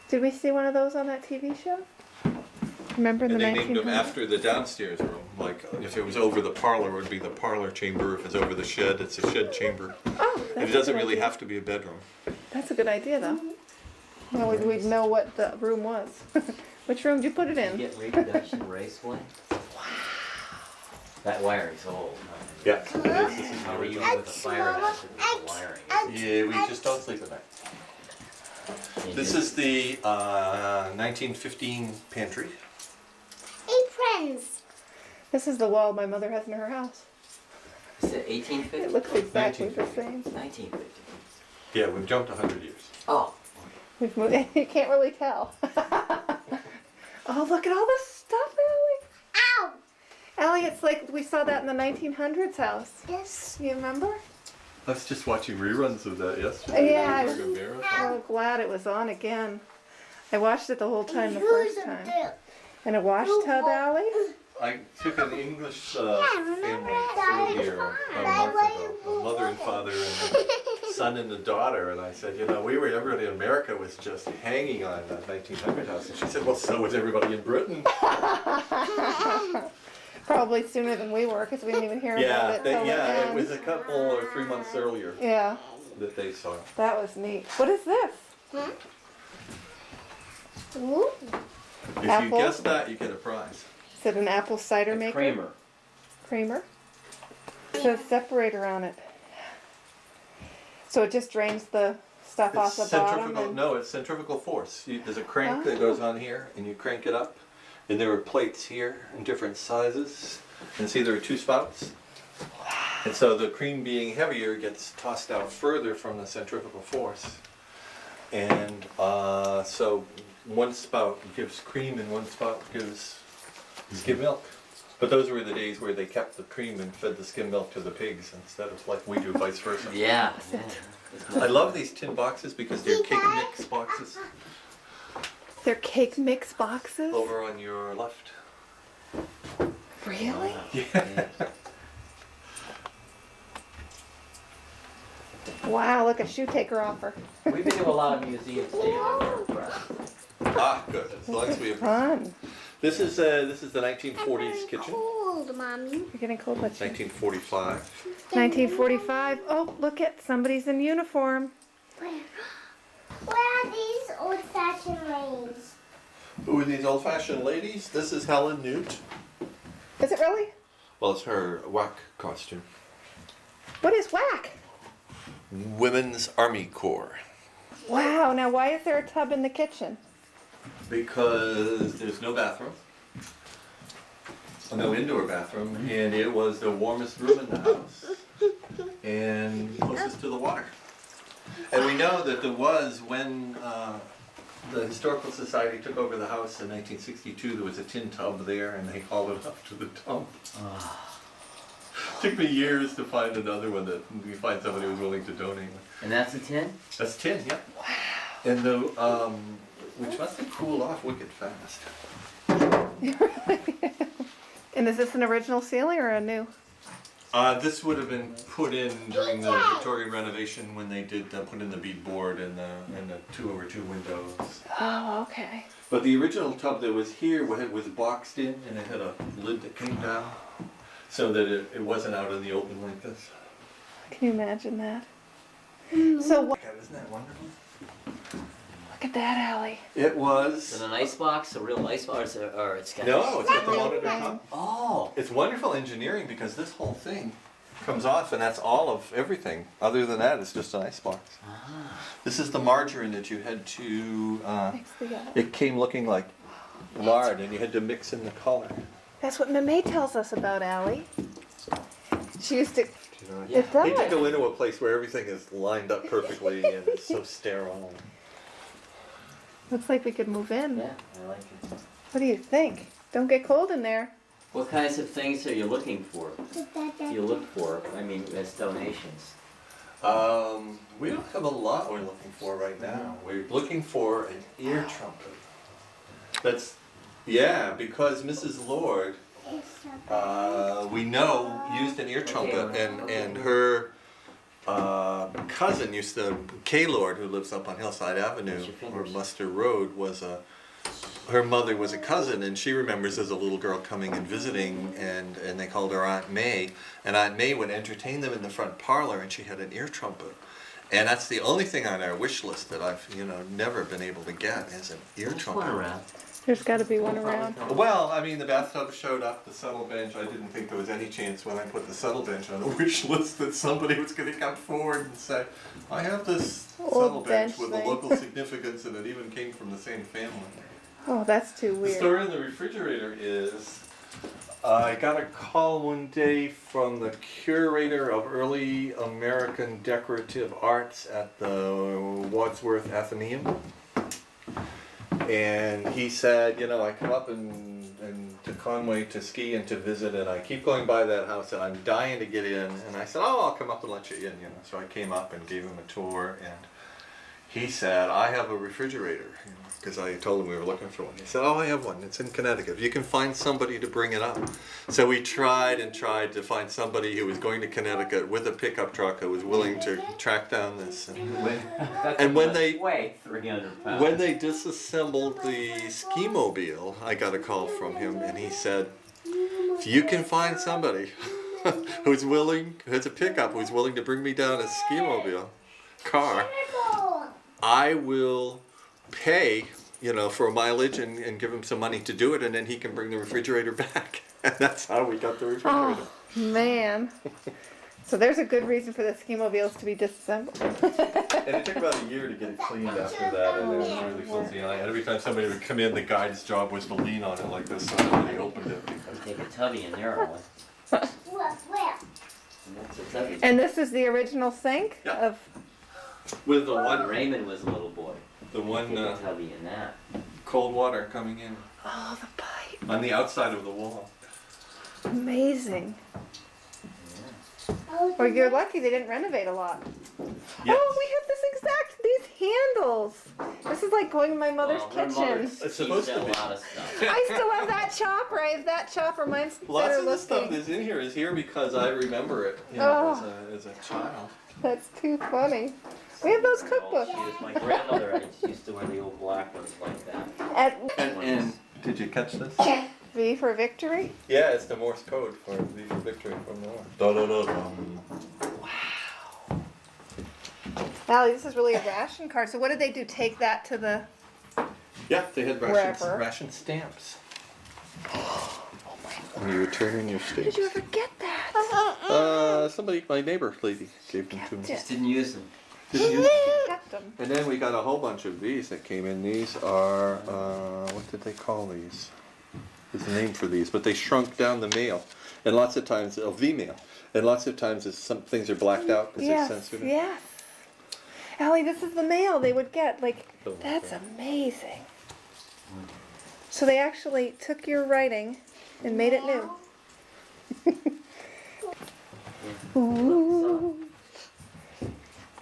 Did we see one of those on that TV show? Remember in And the they named them 1900s? after the downstairs room. Like if it was over the parlor, it would be the parlor chamber. If it's over the shed, it's a shed chamber. Oh, And that's it doesn't a good really idea. have to be a bedroom. That's a good idea, though. Well, we'd know what the room was. Which room did you put it You in? get reproduction raceway? Wow. That wiring's old. Yeah, it is. This is the How are you original. with a fire hazard with the wiring? Yeah, we just don't sleep at night. This is the 1915 pantry. Aprons. This is the wall my mother has in her house. Is it 1850? It looks exactly the 1950. same. 1950. Yeah, we've jumped 100 years. Oh. We've moved. You can't really tell. Oh, look at all this stuff, Allie. Ow. Allie, it's like we saw that in the 1900s house. This. You remember? I was just watching reruns of that yesterday. Yeah, I Like a was marathon. so glad it was on again. I watched it the whole time the first time. And a wash tub, Allie? I took an English family through here a month ago. A mother and father and a son and a daughter. And I said, you know, everybody in America was just hanging on that 1900 house. And she said, well, so was everybody in Britain. Probably sooner than we were because we didn't even hear about it till the it end. was a couple or 3 months earlier Yeah, that they saw it. that was neat. What is this? Ooh. If Apple? you guess that, you get a prize. Is it an apple cider A maker? Kramer. Creamer. It says separator on it. So it just drains the stuff It's off the bottom? centrifugal. And... No, it's centrifugal force. There's a crank that goes on here, and you crank it up. And there are plates here in different sizes. And see, there are 2 spouts. And so the cream being heavier gets tossed out further from the centrifugal force. And so one spout gives cream and one spout gives skim milk. But those were the days where they kept the cream and fed the skim milk to the pigs instead of like we do, vice versa. Yeah. I love these tin boxes because they're cake mix boxes. They're cake mix boxes? Over on your left. Really? Yeah. Wow, look, a shoe taker offer. We've been to a lot of museums, David. We're impressed. Ah, good. As long as we have. Fun. This is the 1940s kitchen. Cold, Mommy. You're getting cold, but 1945. 1945. Oh, look at somebody's in uniform. Where are these old-fashioned ladies? Who are these old-fashioned ladies? This is Helen Newt. Is it really? Well, it's her WAC costume. What is whack? Women's Army Corps. Wow, now why is there a tub in the kitchen? Because there's no bathroom. No indoor bathroom, and it was the warmest room in the house and closest to the water. And we know that there was, when the Historical Society took over the house in 1962, there was a tin tub there, and they hauled it up to the dump. Took me years to find another one that we find somebody who was willing to donate one. And that's a tin? That's tin, yeah. Wow. And the which must have cooled off wicked fast. And is this an original ceiling or a new? This would have been put in during the Victorian renovation when they did put in the bead board and the 2/2 windows. Oh, okay. But the original tub that was here was boxed in, and it had a lid that came down, so that it wasn't out in the open like this. Can you imagine that? So what? God, isn't that wonderful? Look at that, Allie. It was. Is it an ice box, a real ice box, or it's got... No, it's got the Real monitor thing. top. Oh. It's wonderful engineering because this whole thing comes off, and that's all of everything. Other than that, it's just an ice box. This is the margarine that you had to. Mix the It came looking like lard, and you had to mix in the color. That's what Mame tells us about, Allie. She used to. Yeah. It I hate to does. go into a place where everything is lined up perfectly and it's so sterile. Looks like we could move in. Yeah, I like it. What do you think? Don't get cold in there. What kinds of things are you looking for? You look for, I mean, as donations. We don't have a lot we're looking for right now. We're looking for an ear trumpet. That's, yeah, because Mrs. Lord, we know, used an ear trumpet, and her cousin used to, K-Lord, who lives up on Hillside Avenue, Touch your fingers. or Muster Road, her mother was a cousin, and she remembers as a little girl coming and visiting, and they called her Aunt May, and Aunt May would entertain them in the front parlor, and she had an ear trumpet. And that's the only thing on our wish list that I've, never been able to get is an ear There's trumpet. one around. There's got to be one around. Well, I mean, the bathtub showed up, the settle bench. I didn't think there was any chance when I put the settle bench on the wish list that somebody was going to come forward and say, I have this Old settle bench bench with a thing." local significance, and it even came from the same family. Oh, that's too The weird. story in the refrigerator is I got a call one day from the curator of early American decorative arts at the Wadsworth Athenaeum. And he said, I come up and to Conway to ski and to visit, and I keep going by that house, and I'm dying to get in. And I said, I'll come up and let you in, So I came up and gave him a tour, and he said, I have a refrigerator, because I told him we were looking for one. He said, I have one. It's in Connecticut. You can find somebody to bring it up. So we tried and tried to find somebody who was going to Connecticut with a pickup truck who was willing to track down this. And when they weigh 300 pounds. when they disassembled the ski mobile, I got a call from him, and he said, if you can find somebody who's a pickup, who's willing to bring me down a ski mobile car, I will pay, for mileage and give him some money to do it, and then he can bring the refrigerator back. And that's how we got the refrigerator. Oh, man. So there's a good reason for the ski mobiles to be disassembled. And it took about a year to get it cleaned after that, and it was really filthy. And every time somebody would come in, the guide's job was to lean on it like this so nobody opened it. Take a tubby in there, Owen. And that's a tubby. And this is the original sink Yeah. of. With the When one, Raymond was a little boy. the one Take a tubby in that. cold water coming in Oh, the pipe. on the outside of the wall. Amazing. Well, you're lucky they didn't renovate a lot. Yes. Oh, we have these handles. This is like going to my mother's Well, her kitchen. It's mother's teased supposed to a be. lot of stuff. I still have that chopper. I have that chopper. Mine's Lots better of the stuff looking. that's in here is here because I remember it, Oh. as a child. That's too funny. We have those She cookbooks. was my grandmother. I used to wear the old black ones like that. At And did you catch this? V for Victory. Yeah, it's the Morse code for V for Victory from the war. Da-da-da-dum. Allie, this is really a ration card. So what did they do? Take that to the... Yeah, they had Wherever. ration stamps. And you would turn in your How stamps. did you ever get that? Somebody, my neighbor lady, gave them to me. Kept Just didn't use them. Kept them. And then we got a whole bunch of these that came in. These are, what did they call these? There's a name for these, but they shrunk down the mail. And lots of times, V-mail. And lots of times some things are blacked out because they're Yes, sensitive. yes. Allie, this is the mail they would get. Like, Oh, that's okay. amazing. So they actually took your writing and made it new. Ooh.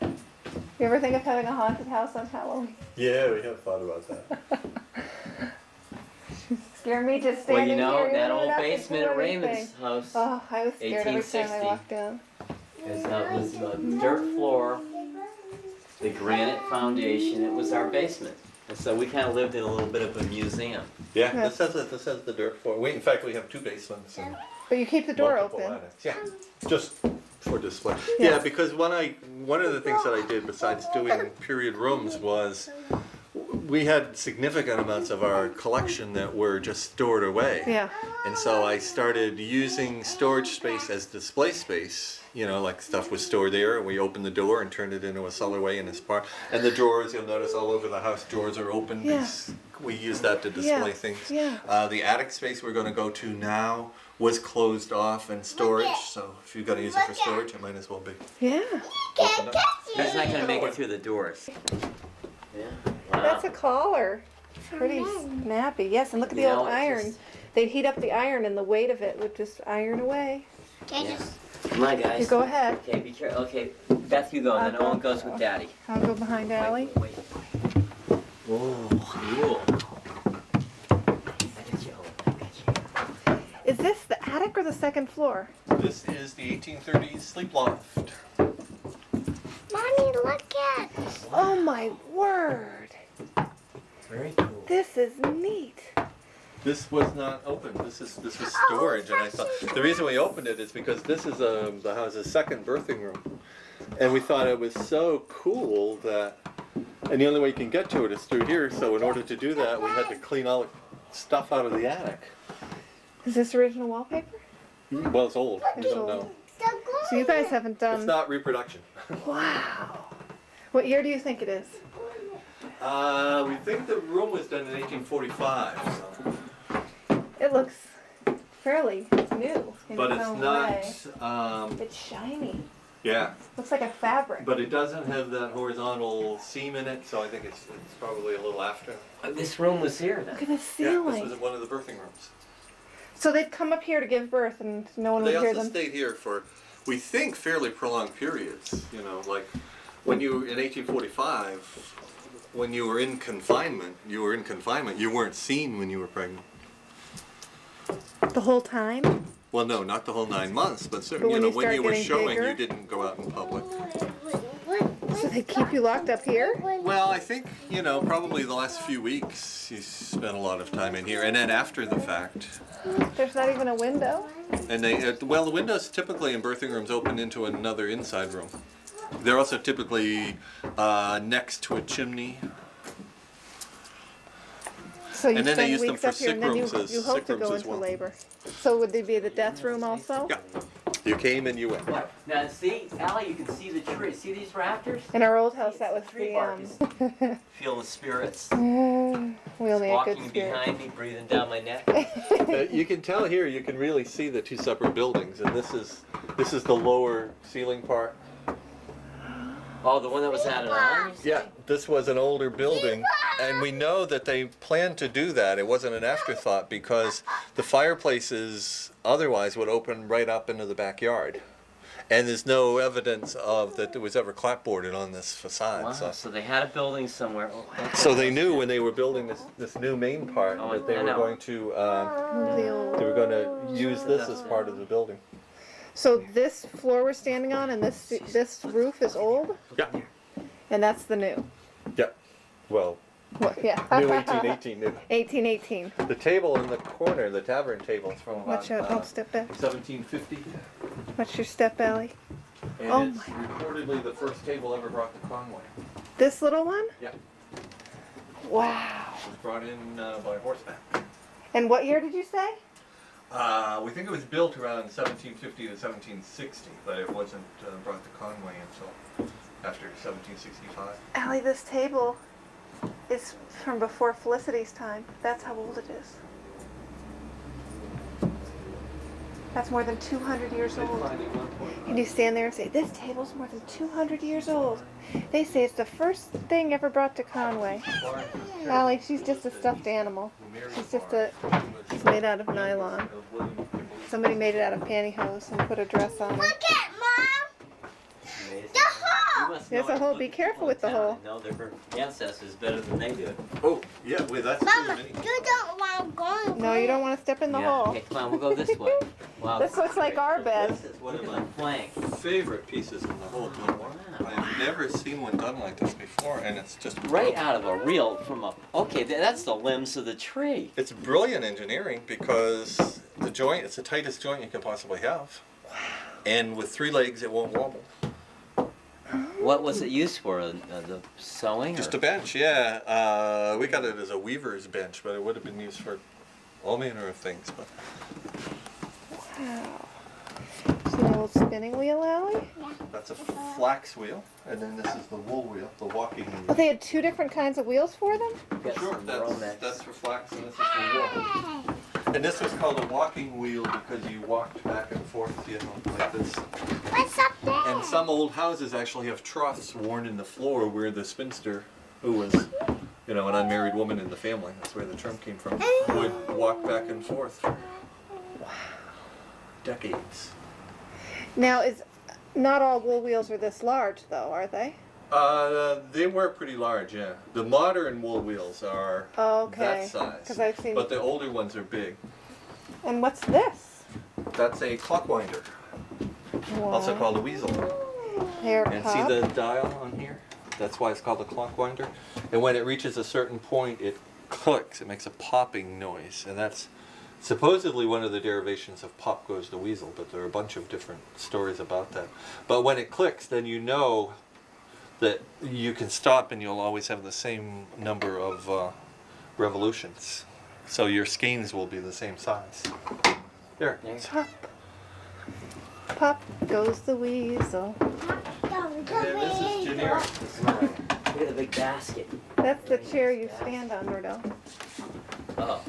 You ever think of having a haunted house on Halloween? Yeah, we have thought about that. Scare me just Well, standing you know, here. that even old without basement at doing anything. Raymond's house, Oh, I was scared every time I 1860. walked down. it was a dirt floor, the granite foundation. It was our basement. And so we kind of lived in a little bit of a museum. Yeah, Yeah. this has the dirt floor. In fact, we have 2 basements and But you keep the door multiple open. attics. Yeah, just for display. Yeah. Yeah, because one of the things that I did besides doing period rooms was we had significant amounts of our collection that were just stored away. Yeah. And so I started using storage space as display space. Like stuff was stored there, and we opened the door and turned it into a cellarway in this part. And the drawers, you'll notice all over the house, drawers are open. Yeah. Because we use that to display Yeah. things. Yeah. The attic space we're going to go to now was closed off and storage. So if you're going to use it for storage, it might as well be. Yeah. Open up. He's not going to make it through the doors. Yeah. Wow. That's a collar. Pretty snappy. Yes, and look at the You old know, it's iron. just- They'd heat up the iron and the weight of it would just iron away. Yeah. Come on, guys. You go ahead. Okay, be careful. Okay, Beth, you go, and then I'll Owen go. goes with Daddy. I'll go behind Allie. Wait. Oh, cool. I got you, Owen. I got you. Is this the attic or the second floor? This is the 1830s sleep loft. Mommy, look at. Oh my word. Very cool. This is neat. This was not open. This was storage, and I thought the reason we opened it is because this is the house's second birthing room, and we thought it was so cool that, and the only way you can get to it is through here. So in order to do that, we had to clean all the stuff out of the attic. Is this original wallpaper? Well, it's old. We don't know. So you guys haven't It's done. not reproduction. Wow. What year do you think it is? We think the room was done in 1845. So. It looks fairly new in But its it's own not. way. It's shiny. Yeah. Looks like a fabric. But it doesn't have that horizontal seam in it, so I think it's probably a little after. This room was here then. Look at the Yeah, ceiling. this was one of the birthing rooms. So they'd come up here to give birth, and no one They would hear also them. stayed here for, we think, fairly prolonged periods. You know, like when you in 1845, when you were in confinement. You weren't seen when you were pregnant. The whole time. Well, no, not the whole 9 months, but But certainly, when you know, you when start you were getting showing, bigger? you didn't go out in public. So they keep you locked up here. Well, I think, you know, probably the last few weeks you spent a lot of time in here, and then after the fact. There's not even a window. And well, the windows typically in birthing rooms open into another inside room. They're also typically next to a chimney. So you And then they spend use them weeks for up here, and then sick rooms you as- hope sick to rooms go as into well. labor. So would they be the death room also? Yeah. You came and you went. What? Now see, Allie, you can see the tree. See these rafters? In our old house, that was Tree the bark is- Feel the spirits we only had walking good spirits. behind me, breathing down my neck. You can tell here, you can really see the two separate buildings, and this is the lower ceiling part. Oh, the one that was added on? you Yeah, say? this was an older building, and we know that they planned to do that. It wasn't an afterthought because the fireplaces otherwise would open right up into the backyard. And there's no evidence of that there was ever clapboarded on this facade. Wow, so they had a building somewhere. Oh, that's So they knew when they were building this new main part Oh, that they I were know. going to Move the old- they were going to use this as part of the building. So this floor we're standing on, and this roof is old, Yeah, and that's the new. yeah. Well, Well, yeah. new 1818. New. 1818. The table in the corner, the tavern table, is from about Watch out! Don't step back. 1750. Watch your step, Allie. And Oh it's reportedly the first table ever brought to Conway. This little one? Yeah. Wow. It was brought in by horseback. And what year did you say? We think it was built around 1750 to 1760, but it wasn't brought to Conway until after 1765. Allie, this table is from before Felicity's time. That's how old it is. That's more than 200 years They old. find it one point. And you stand there and say, this table's more than 200 years old. They say it's the first thing ever brought to Conway. Allie, she's just a stuffed animal. She's just she's made out of nylon. Somebody made it out of pantyhose and put a dress on her. Look at Mom. amazing. The hole. You must There's know a it. hole. Look Be at careful people with the in town hole. that know their ancestors better than they do. Oh, yeah, wait, that's Mama, too many. you don't want to go. No, you don't want to step in the Yeah. hole. Okay, come on, we'll go this way. Wow. This looks like our bed. This is one of my flanks. Favorite pieces in the whole building. I've never seen one done like this before, and it's just Right out of a reel from a. Okay, that's the limbs of the tree. It's brilliant engineering because the joint, it's the tightest joint you can possibly have. And with 3 legs, it won't wobble. What was it used for? The sewing? Just or? a bench, yeah. We got it as a weaver's bench, but it would have been used for all manner of things. But Wow. See the old spinning wheel, Allie? that's a flax wheel, and then this is the wool wheel, the walking Oh, wheel. they had 2 different kinds of wheels for them? Got Sure, some Romex. that's for flax, and this is for wool. And this was called a walking wheel because you walked back and forth, you know, like this. What's up there? And some old houses actually have troughs worn in the floor where the spinster, who was, you know, an unmarried woman in the family, that's where the term came from, would walk back and forth for decades. Now, not all wool wheels are this large, though, are they? They were pretty large, yeah. The modern wool wheels are Oh, okay. that size, Because I've seen. but the older ones are big. And what's this? That's a clockwinder, also Wow. called a weasel. Hair And see pop. the dial on here? That's why it's called a clock winder. And when it reaches a certain point, it clicks. It makes a popping noise. And that's supposedly one of the derivations of Pop Goes the Weasel, but there are a bunch of different stories about that. But when it clicks, then you know that you can stop and you'll always have the same number of revolutions. So your skeins will be the same size. There. There. Pop. Pop goes the weasel. And then this is generic. Look at the big basket. That's the chair you stand on, Rodell. Oh.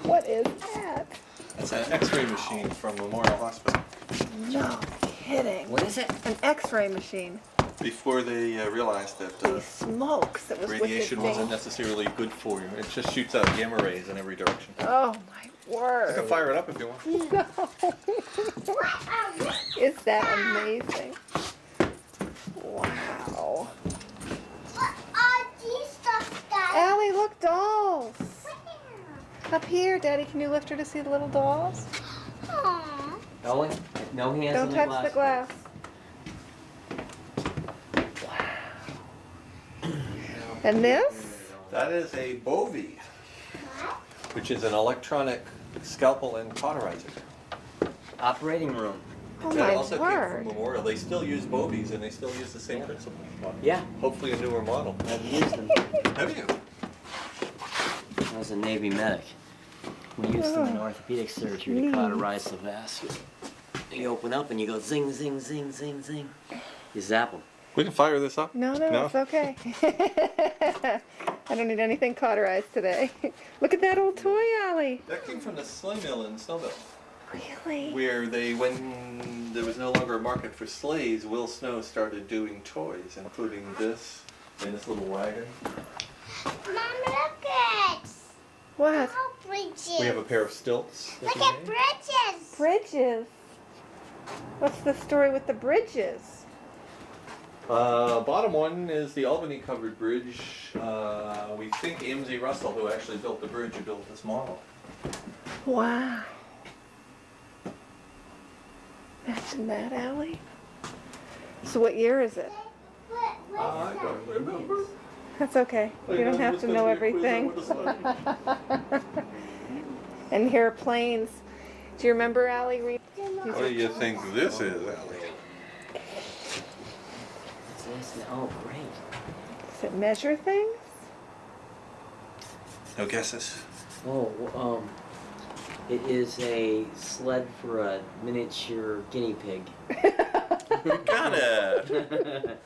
What is that? That's an X-ray machine from Memorial Hospital. No kidding. What is it? An X-ray machine. Before they realized that Holy smokes! It was radiation wicked wasn't thing. necessarily good for you. It just shoots out gamma rays in every direction. Oh my You word! can fire it up if you want. No. Is that amazing? Wow. What are these stuff, Daddy? Allie, look, dolls. Up here, Daddy. Can you lift her to see the little dolls? Aw. Owen, no hands Don't on the touch glass. the glass. And this? That is a Bovie, which is an electronic scalpel and cauterizer. Operating room. Oh That my also came word. from Memorial. They still use Bovies and they still use the same principle. Yeah, Hopefully a newer model. I've used them. Have you? I was a Navy medic. We used them in orthopedic surgery to Neat. cauterize the vascular. You open up and you go zing, zing, zing, zing, zing. You zap them. We can fire this up. No, No? it's okay. I don't need anything cauterized today. Look at that old toy, Allie. That came from the sleigh mill in Snowville, Really? where when there was no longer a market for sleighs, Will Snow started doing toys, including this and this little wagon. Mom, look at What? Oh, bridges. We have a pair of stilts. that Look we at made. bridges. Bridges. What's the story with the bridges? Bottom one is the Albany covered bridge. We think MZ Russell, who actually built the bridge, who built this model. Wow. Imagine that, Allie. So what year is it? I don't remember. That's okay. You don't have to know everything. And here are planes. Do you remember, Allie? What do you think this is, Allie? Oh, great. Does it measure things? No guesses? Oh, it is a sled for a miniature guinea pig. Got it!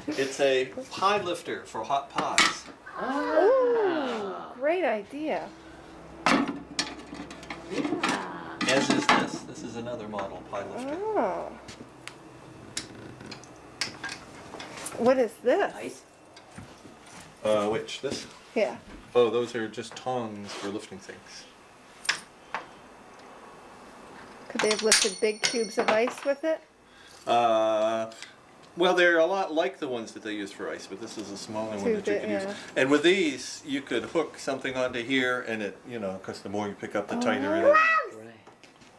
It's a pie lifter for hot pies. Ooh, great idea. As is this. This is another model pie lifter. Oh. What is this? Nice. Which? This? Yeah. Oh, those are just tongs for lifting things. Could they have lifted big cubes of ice with it? Well, they're a lot like the ones that they use for ice, but this is a smaller one that you big, can yeah. use. And with these, you could hook something onto here, and it, because the more you pick up, the tighter it is. Right.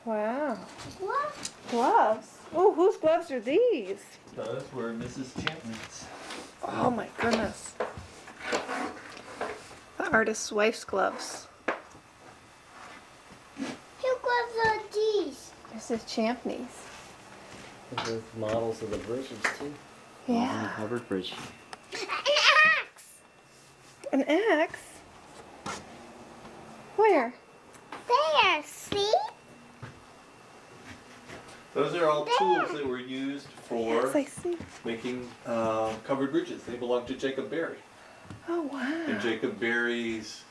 Wow. What? Gloves. Oh, whose gloves are these? Those were Mrs. Champney's. Oh my goodness. The artist's wife's gloves. Who gloves are these? This is Champney's. Those are models of the bridges too. Yeah. Covered bridge. An axe. An axe? Where? There, see? Those are all tools that were used for Yes, I see. making covered bridges. They belong to Jacob Berry. Oh, wow. And Jacob Berry's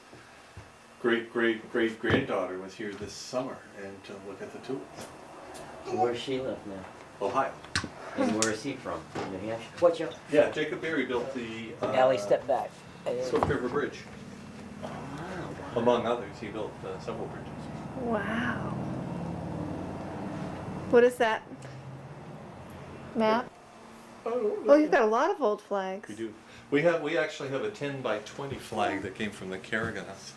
great-great-great-granddaughter was here this summer and to look at the tools. And where's she live now? Ohio. And where is he from? New Hampshire. Watch out. Yeah, Jacob Berry built the Allie, step back. Swift River Bridge. Wow. Among others, he built several bridges. Wow. What is that? Map? Oh, you've got a lot of old flags. We do. We actually have a 10 by 20 flag that came from the Kerriganus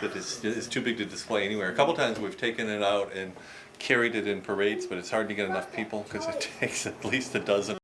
that is too big to display anywhere. A couple times we've taken it out and carried it in parades, but it's hard to get enough people because it takes at least a dozen